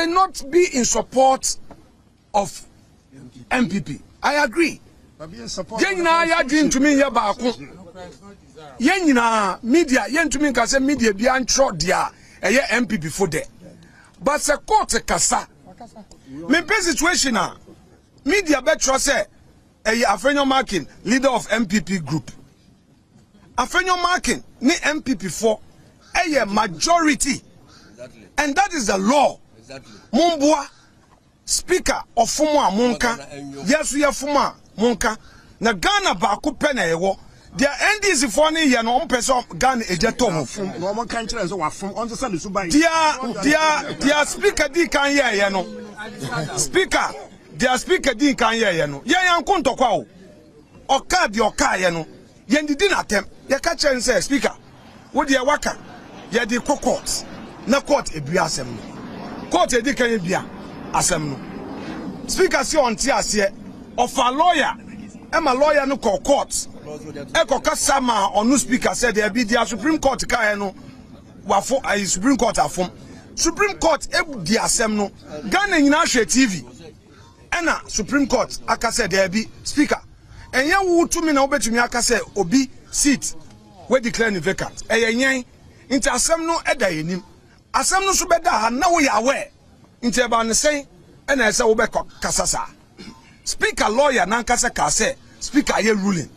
may not be in support of NPP. I agree. Yenina ya dream to me yabako. Yenina media yen to me can say media be antro dia eye NPP for there. But the court kasa. Me be situation na media betro say eye Afenyo Marking leader of NPP group. Afenyo Marking ni NPP for eye majority. Exactly. And that is the law. Exactly. Mumbua speaker of Fuma Munka. Yes, we are Fuma Munka. Na Ghana ba kupe na ewo. Their NDC for ni ya no person Ghana ejetomo. No one can tell us what from on the Sunday Subai. Their speaker di kan ye no. Speaker, their speaker di kan ye no. Ye yan kunto kwa o. Oka di oka ye no. Ye ndidi na tem. Ye ka chen say speaker. Wo de waka. Ye di court. Na court ebia asem no. Court edi kan ebia asem no. Speaker si on ti ase of a lawyer. Am a lawyer no call court. Eko kasama onu speaker said there be the Supreme Court ka no wafo Supreme Court afom. Supreme Court ebu di asem no. Ghana nyina hwe TV. Ena Supreme Court aka said there be speaker. Enye wo tumi na obetumi aka say obi seat we declare vacant. Eyenyen inti asem no eda yenim. Asem no so beda ha na wo ya aware. Inti eba ne say ena say wo be kasasa. Speaker lawyer nankasa ka say speaker ye ruling.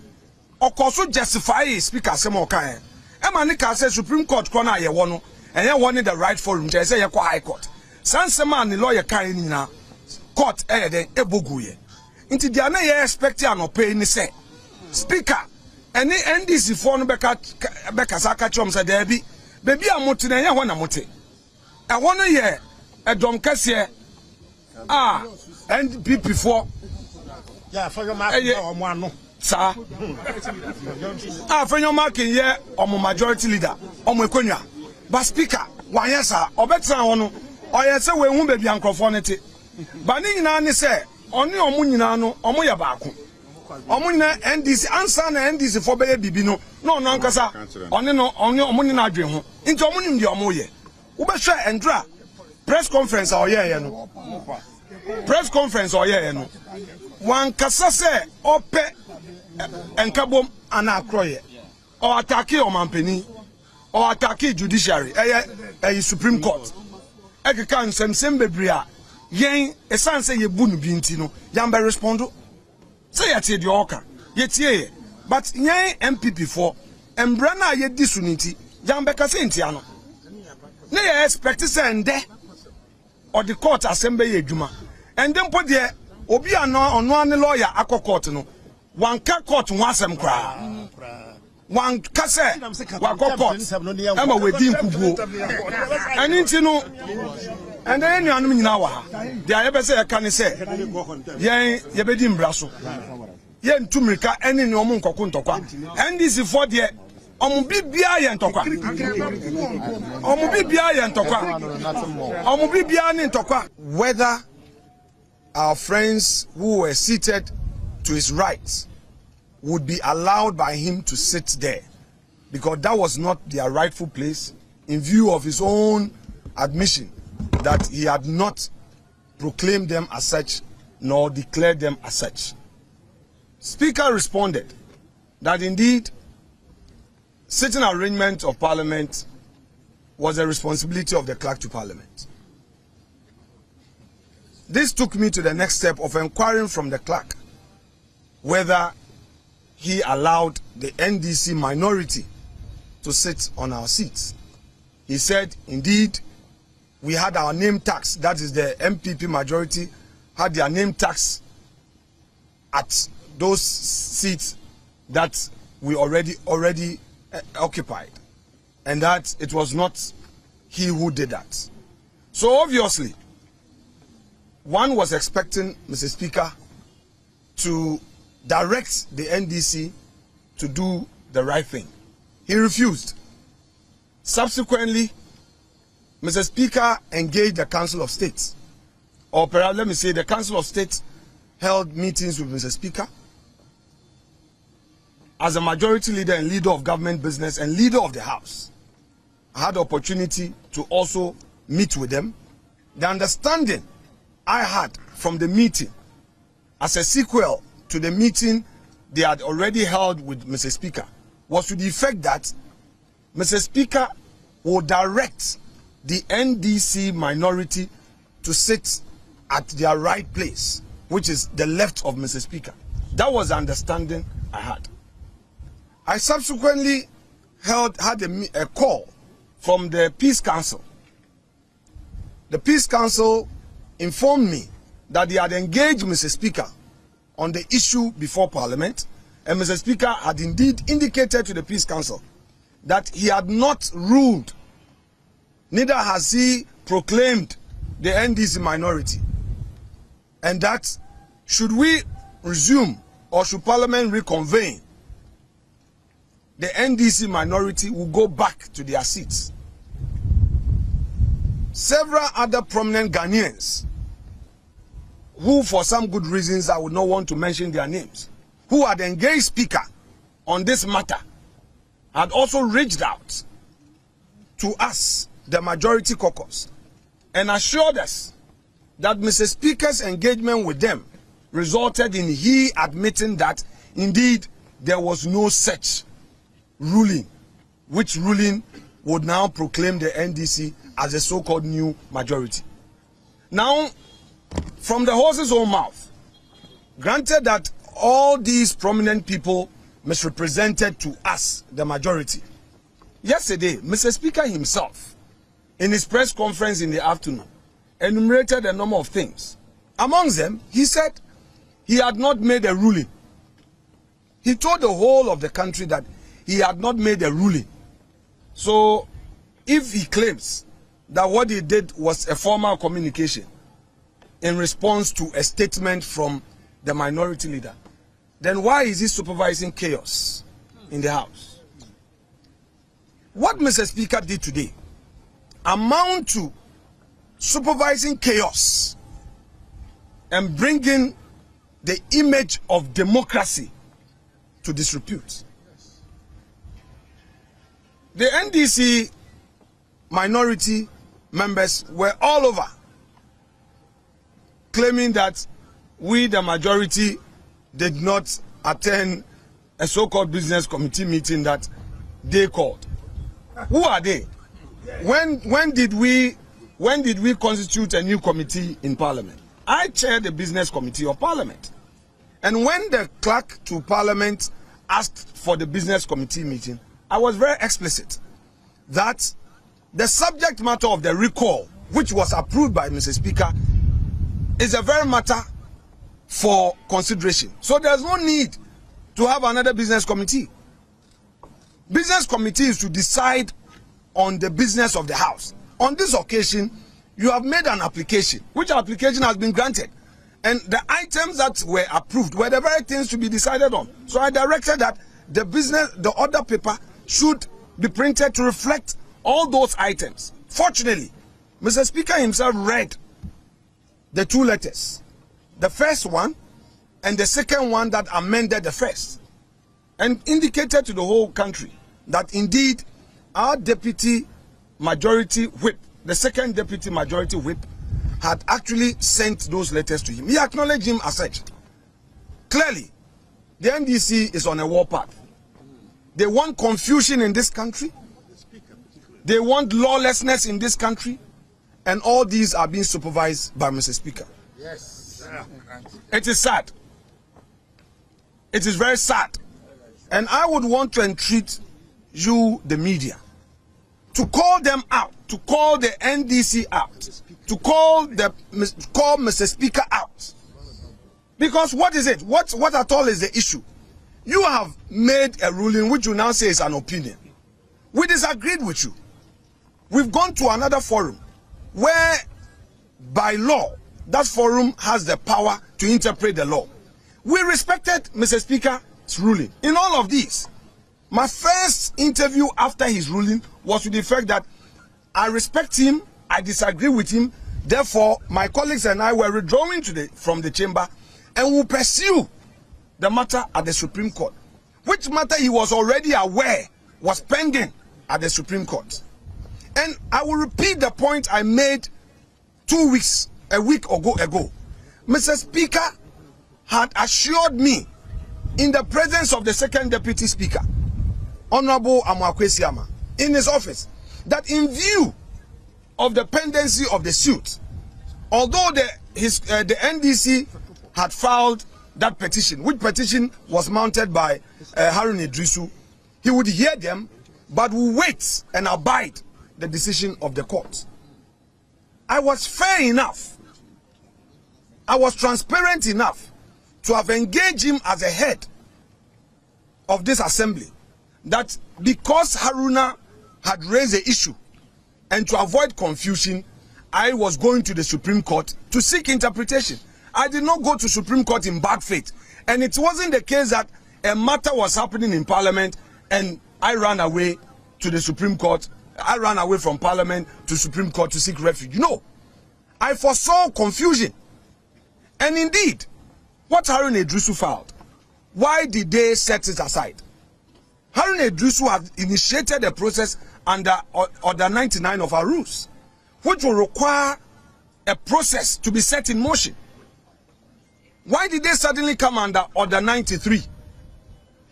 Okoso justify speaker asem okan. Ema ne ka say Supreme Court ko na ye wo no. Enye wo ne the right forum je say ye kwa high court. Sansema ne lawyer kan ni na court den ebogu ye. Inti dia na ye expect an opay ni say speaker ene NDC for no beka saka chom say there be baby amote na ye ho na mote. E ho no ye edom kase NPP for yeah for your market omo ano sa Afenyo Marking ye omo majority leader omo ekonwa but speaker wan ye sa obetra ho no oye se we hu baby ankrofo ne te ba ni nyina ne se oni omo nyina no omo ye baako omo nyina NDC answer na NDC for be bibi no no ankasa oni no omo nyina adwe ho nti omo nim de omo ye wo be hwe endra press conference oye no press conference oye no wan kasa se ope enkabom ana akroye or attack o mampeni or attack judiciary Supreme Court ekeka nsem bebre a yen esan se ye bu no bi nti no yan be respondo say ya tie de oka ye tie but yen NPP for embra na ye disunity yan be ka se ntia no na ye expect say nde or the court assembly ye djuma and then put there obi ano ane lawyer akọ court no wan ka court wan asem kra wan ka se wa go court e ma wedi nkuguo ani nti no and then you anu nyina wa dia ye be se ye ka ne se ye be di mbra so ye ntumirika eni ne omo nkoko ntokwa NDC for there omo bibia ye ntokwa omo bibia ye ntokwa omo bibia ni ntokwa. Whether our friends who were seated to his right would be allowed by him to sit there, because that was not their rightful place in view of his own admission that he had not proclaimed them as such nor declared them as such. Speaker responded that indeed sitting arrangement of Parliament was a responsibility of the clerk to Parliament. This took me to the next step of inquiring from the clerk whether he allowed the NDC minority to sit on our seats. He said, indeed, we had our name tags, that is the NPP majority, had their name tags at those seats that we already occupied, and that it was not he who did that. So obviously, one was expecting Mr. Speaker to direct the NDC to do the right thing. He refused. Subsequently, Mr. Speaker engaged the Council of State, or perhaps let me say the Council of State held meetings with Mr. Speaker as a majority leader and leader of government business and leader of the House. I had the opportunity to also meet with them the understanding I had from the meeting as a sequel to the meeting they had already held with Mr. Speaker was to the effect that Mr. Speaker will direct the NDC minority to sit at their right place, which is the left of Mr. Speaker. That was the understanding I had. I subsequently had a call from the Peace Council. The Peace Council informed me that they had engaged Mr. Speaker on the issue before Parliament, and Mr. Speaker had indeed indicated to the Peace Council that he had not ruled, neither has he proclaimed the NDC minority, and that should we resume or should Parliament reconvene, the NDC minority will go back to their seats. Several other prominent Ghanaians, who for some good reasons I would not want to mention their names, who had engaged Speaker on this matter, had also reached out to us, the majority caucus, and assured us that Mr. Speaker's engagement with them resulted in he admitting that indeed there was no such ruling, which ruling would now proclaim the NDC as a so-called new majority. Now, from the horse's own mouth, granted that all these prominent people misrepresented to us, the majority, yesterday, Mr. Speaker himself, in his press conference in the afternoon, enumerated a number of things. Among them, he said he had not made a ruling. He told the whole of the country that he had not made a ruling. So, if he claims that what he did was a formal communication in response to a statement from the minority leader, then why is he supervising chaos in the House? What Mr. Speaker did today amount to supervising chaos and bringing the image of democracy to disrepute. The NDC minority members were all over claiming that we, the majority, did not attend a so-called business committee meeting that they called. Who are they? When did we constitute a new committee in Parliament? I chaired the business committee of Parliament. And when the clerk to Parliament asked for the business committee meeting, I was very explicit that the subject matter of the recall, which was approved by Mr. Speaker, is a very matter for consideration. So there's no need to have another business committee. Business committee is to decide on the business of the House. On this occasion, you have made an application, which application has been granted. And the items that were approved were the very things to be decided on. So I directed that the order paper should be printed to reflect all those items. Fortunately, Mr. Speaker himself read the two letters, the first one and the second one that amended the first, and indicated to the whole country that indeed our deputy majority whip, the second deputy majority whip, had actually sent those letters to him. He acknowledged him as such. Clearly, the NDC is on a war path. They want confusion in this country. They want lawlessness in this country. And all these are being supervised by Mr. Speaker. Yes. It is sad. It is very sad. And I would want to entreat you, the media, to call them out, to call the NDC out, to call Mr. Speaker out. Because what is it? What at all is the issue? You have made a ruling which you now say is an opinion. We disagreed with you. We've gone to another forum where, by law, that forum has the power to interpret the law. We respected Mr. Speaker's ruling. In all of these, my first interview after his ruling was to the fact that I respect him, I disagree with him, therefore my colleagues and I were withdrawing from the chamber and will pursue the matter at the Supreme Court, which matter he was already aware was pending at the Supreme Court. And I will repeat the point I made 2 weeks, a week ago, Mr. Speaker had assured me in the presence of the second deputy speaker, Honorable Amakwesiama, in his office, that in view of the pendency of the suit, although the NDC had filed that petition, which petition was mounted by Harun Idrisu, he would hear them, but will wait and abide the decision of the court. I was fair enough, I was transparent enough to have engaged him as a head of this assembly, that because Haruna had raised the issue and to avoid confusion, I was going to the Supreme Court to seek interpretation. I did not go to Supreme Court in bad faith. And it wasn't the case that a matter was happening in Parliament and I ran away to the Supreme Court. I ran away from Parliament to Supreme Court to seek refuge. No. I foresaw confusion. And indeed, what Harun Idrisu filed, why did they set it aside? Harun Idrisu had initiated a process under Order 99 of our rules, which will require a process to be set in motion. Why did they suddenly come under Order 93,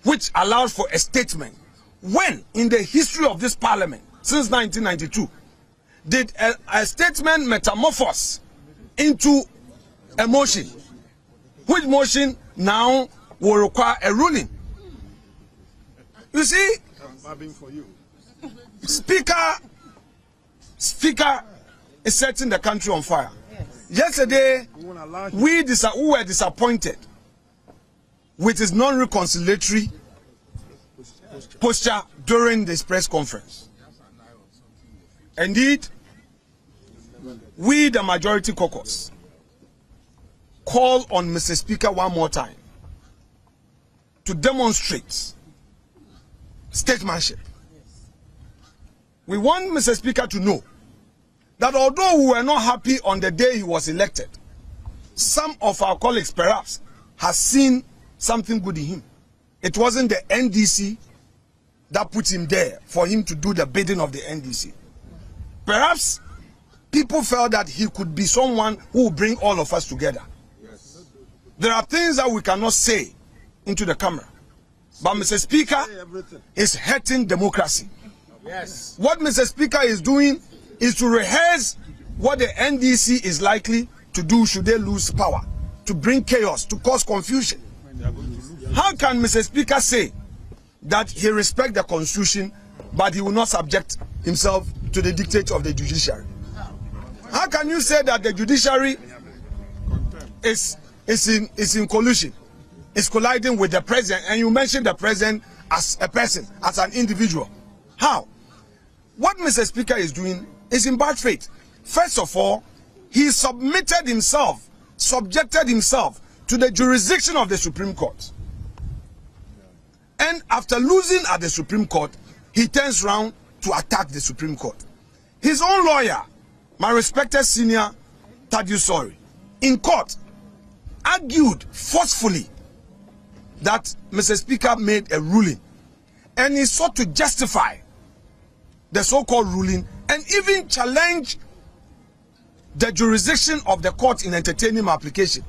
which allows for a statement? When in the history of this parliament, since 1992, did a statement metamorphose into a motion? Which motion now will require a ruling? You see, Speaker is setting the country on fire. Yesterday, we were disappointed with his non-reconciliatory posture during this press conference. Indeed, we, the majority caucus, call on Mr. Speaker one more time to demonstrate statesmanship. We want Mr. Speaker to know that although we were not happy on the day he was elected, some of our colleagues perhaps has seen something good in him. It wasn't the NDC that put him there for him to do the bidding of the NDC. Perhaps people felt that he could be someone who will bring all of us together. Yes. There are things that we cannot say into the camera. But Mr. Speaker is hurting democracy. Yes. What Mr. Speaker is doing is to rehearse what the NDC is likely to do should they lose power, to bring chaos, to cause confusion. How can Mr. Speaker say that he respects the Constitution, but he will not subject himself to the dictate of the judiciary? How can you say that the judiciary is in collusion, is colliding with the president, and you mention the president as a person, as an individual? How? What Mr. Speaker is doing is in bad faith. First of all, he subjected himself to the jurisdiction of the Supreme Court. And after losing at the Supreme Court, he turns around to attack the Supreme Court. His own lawyer, my respected senior Thaddeus Sori, in court, argued forcefully that Mr. Speaker made a ruling, and he sought to justify the so-called ruling and even challenge the jurisdiction of the court in entertaining my application.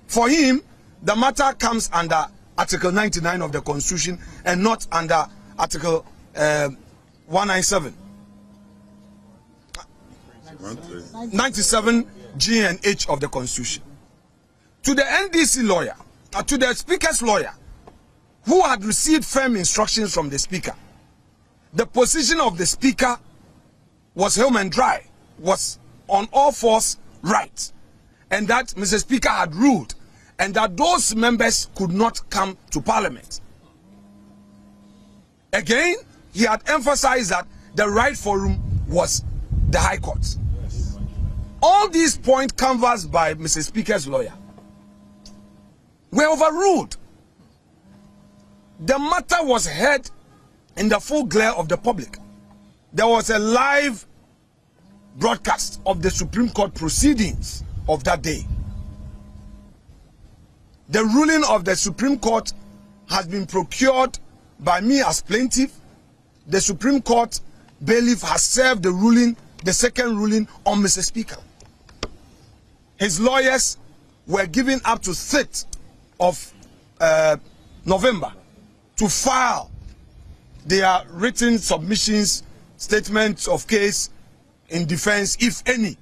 For him, the matter comes under Article 99 of the Constitution and not under Article 197. 97 G and H of the Constitution. To the NDC lawyer, to the Speaker's lawyer, who had received firm instructions from the Speaker, the position of the Speaker was home and dry, was on all fours right, and that Mr. Speaker had ruled, and that those members could not come to Parliament. Again, he had emphasized that the right forum was the High Court. Yes. All these points canvassed by Mr. Speaker's lawyer were overruled. The matter was heard in the full glare of the public. There was a live broadcast of the Supreme Court proceedings of that day. The ruling of the Supreme Court has been procured by me as plaintiff. The Supreme Court bailiff has served the ruling, the second ruling, on Mr. Speaker. his lawyers were given up to 3rd of November to file their written submissions, statements of case in defense, if any.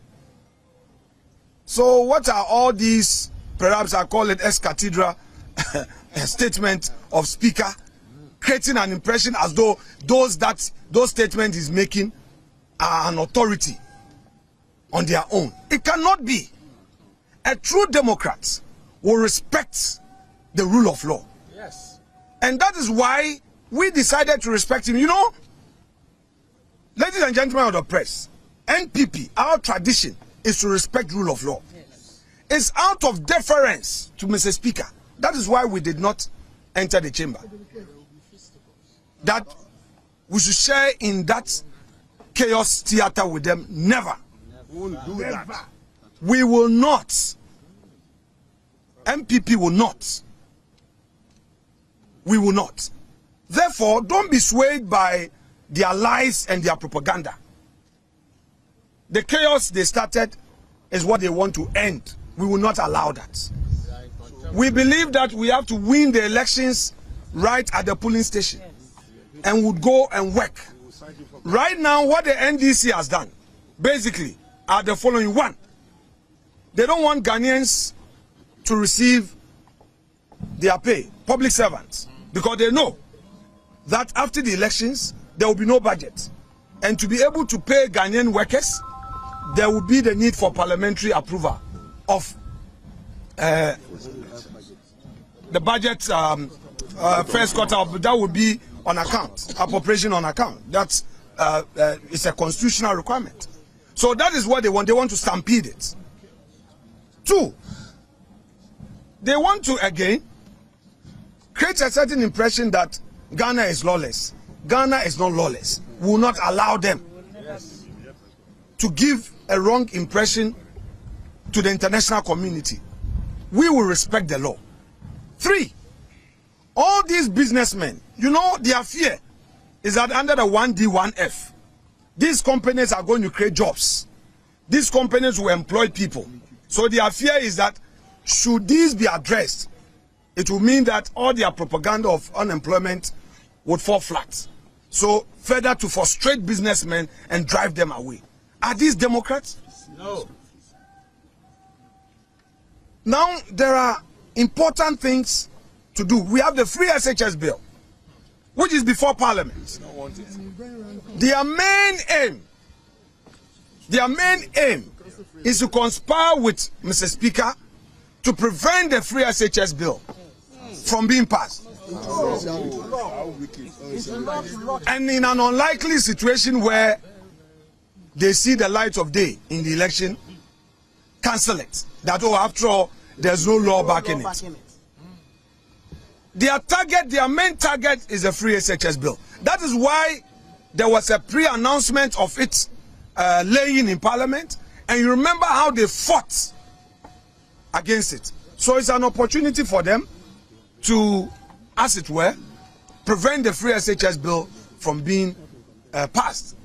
So what are all these, perhaps I call it ex cathedra statement of speaker, creating an impression as though those statements he's making are an authority on their own. It cannot be. A true Democrat will respect the rule of law. Yes. And that is why we decided to respect him. You know, ladies and gentlemen of the press, NPP, our tradition is to respect rule of law. Yes. It's out of deference to Mr. Speaker. That is why we did not enter the chamber. That we should share in that chaos theater with them. Never. We won't do that. We will not. MPP will not. We will not. Therefore, don't be swayed by their lies and their propaganda. The chaos they started is what they want to end. We will not allow that. We believe that we have to win the elections right at the polling station and would go and work. Right now, what the NDC has done, basically, are the following. One, they don't want Ghanaians to receive their pay, public servants, because they know that after the elections, there will be no budget. And to be able to pay Ghanaian workers, there will be the need for parliamentary approval of the budget first quarter. That would be on account, appropriation on account. That's it's a constitutional requirement. So that is what they want. They want to stampede it. Two, they want to again create a certain impression that Ghana is lawless. Ghana is not lawless. We will not allow them to give a wrong impression to the international community. We will respect the law. Three, all these businessmen, you know, their fear is that under the 1D, 1F, these companies are going to create jobs. These companies will employ people. So their fear is that should these be addressed, it will mean that all their propaganda of unemployment would fall flat. So further to frustrate businessmen and drive them away. Are these Democrats? No. Now there are important things to do. We have the free SHS bill, which is before Parliament. Their main aim is to conspire with Mr. Speaker to prevent the free SHS bill from being passed. And in an unlikely situation where they see the light of day in the election, cancel it. That, oh, after all, there's no law backing it. Their main target is the free SHS bill. That is why there was a pre-announcement of its laying in Parliament, and you remember how they fought against it. So it's an opportunity for them to, as it were, prevent the free SHS bill from being passed.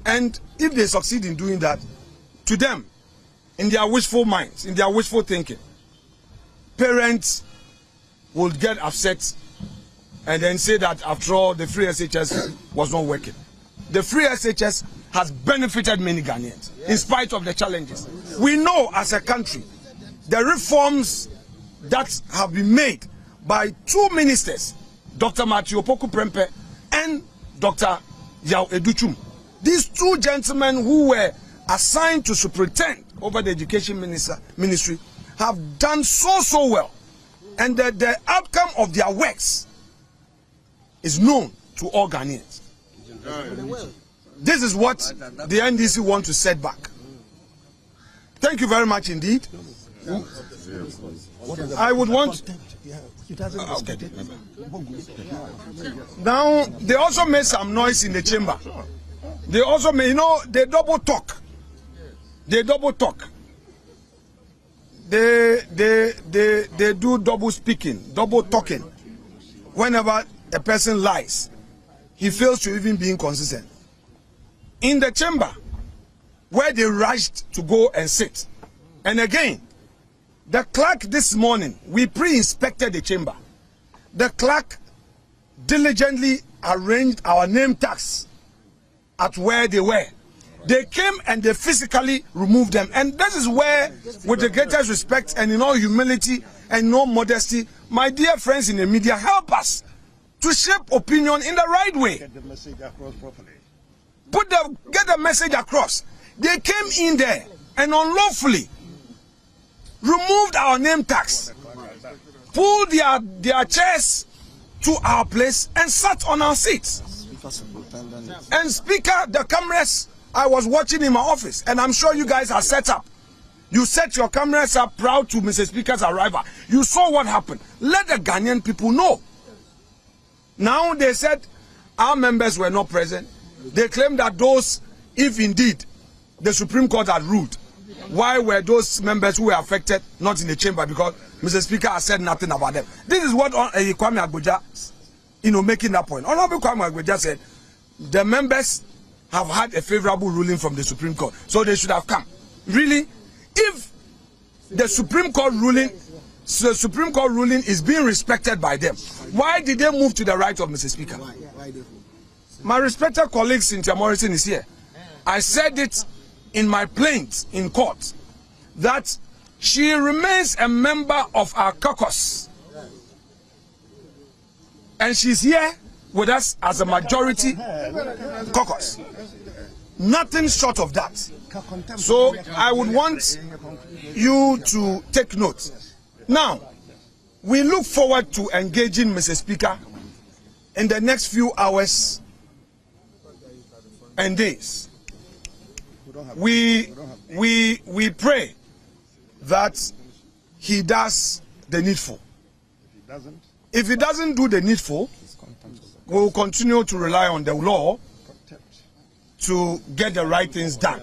And if they succeed in doing that, to them, in their wishful minds, in their wishful thinking, parents will get upset and then say that after all, the free SHS was not working. The free SHS has benefited many Ghanaians, in spite of the challenges. We know as a country, the reforms that have been made by two ministers, Dr. Matthew Opoku Prempeh and Dr. Yao Educhum. These two gentlemen who were assigned to superintend over the education ministry have done so well. And the outcome of their works is known to all Ghanaians. This is what the NDC want to set back. Thank you very much indeed. I would want... Okay. Now, they also made some noise in the chamber. They also made, you know, they double talk. They double talk. They do double speaking, double talking. Whenever a person lies, he fails to even be inconsistent. In the chamber, where they rushed to go and sit And again, the clerk this morning, we pre-inspected the chamber. The clerk diligently arranged our name tags at where they were. They came and they physically removed them. And this is where, with the greatest respect and in all humility and no modesty, my dear friends in the media, help us to shape opinion in the right way. Get the message across properly. Get the message across. They came in there and unlawfully removed our name tags, pulled their chairs to our place and sat on our seats. And Speaker, the cameras, I was watching in my office, and I'm sure you guys are set up. You set your cameras up proud to Mr. Speaker's arrival. You saw what happened. Let the Ghanaian people know. Now they said our members were not present. They claim that those, if indeed the Supreme Court had ruled, why were those members who were affected not in the chamber? Because Mr. Speaker has said nothing about them. This is what Kwame Agboja, making that point. Honorable Kwame Agboja said the members have had a favorable ruling from the Supreme Court, so they should have come. Really, if the Supreme Court ruling is being respected by them, why did they move to the right of Mr. Speaker? My respected colleague Cynthia Morrison is here. I said it in my plaint in court that she remains a member of our caucus, and she's here with us as a majority caucus. Nothing short of that. So I would want you to take note. Now, we look forward to engaging Mr. Speaker in the next few hours and days. We pray that he does the needful. If he doesn't do the needful, we will continue to rely on the law to get the right things done.